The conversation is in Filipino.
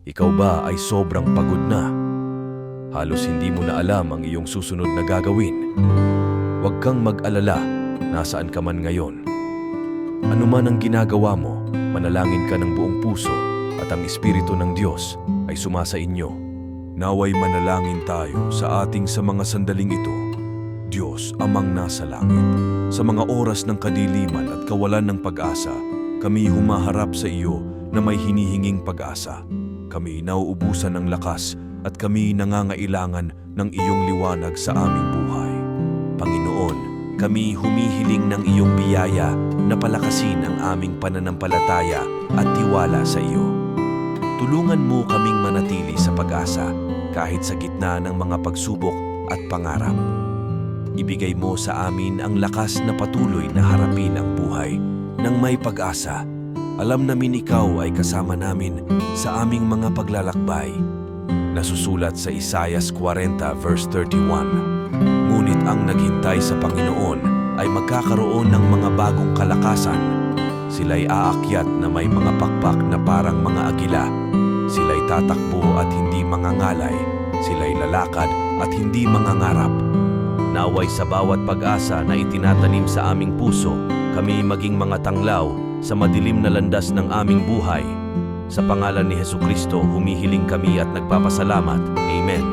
Ikaw ba ay sobrang pagod na? Halos hindi mo na alam ang iyong susunod na gagawin. Huwag kang mag-alala, nasaan ka man ngayon. Ano man ang ginagawa mo, manalangin ka ng buong puso at ang Espiritu ng Diyos ay sumasa inyo. Naway manalangin tayo sa mga sandaling ito. Diyos, Amang nasa langit, sa mga oras ng kadiliman at kawalan ng pag-asa, kami humaharap sa iyo na may hinihinging pag-asa. Kami nauubusan ng lakas at kami nangangailangan ng iyong liwanag sa aming buhay. Panginoon, kami humihiling ng iyong biyaya na palakasin ang aming pananampalataya at tiwala sa iyo. Tulungan mo kaming manatili sa pag-asa kahit sa gitna ng mga pagsubok at pangarap. Ibigay mo sa amin ang lakas na patuloy na harapin ang buhay ng may pag-asa. Alam namin ikaw ay kasama namin sa aming mga paglalakbay. Nasusulat sa Isaias 40 verse 31. Ngunit ang naghintay sa Panginoon ay magkakaroon ng mga bagong kalakasan. Sila'y aakyat na may mga pakpak na parang mga agila. Sila'y tatakbo at hindi mangangalay. Sila'y lalakad at hindi mangangarap. Naway sa bawat pag-asa na itinatanim sa aming puso, kami maging mga tanglaw sa madilim na landas ng aming buhay. Sa pangalan ni Hesukristo, humihiling kami at nagpapasalamat. Amen.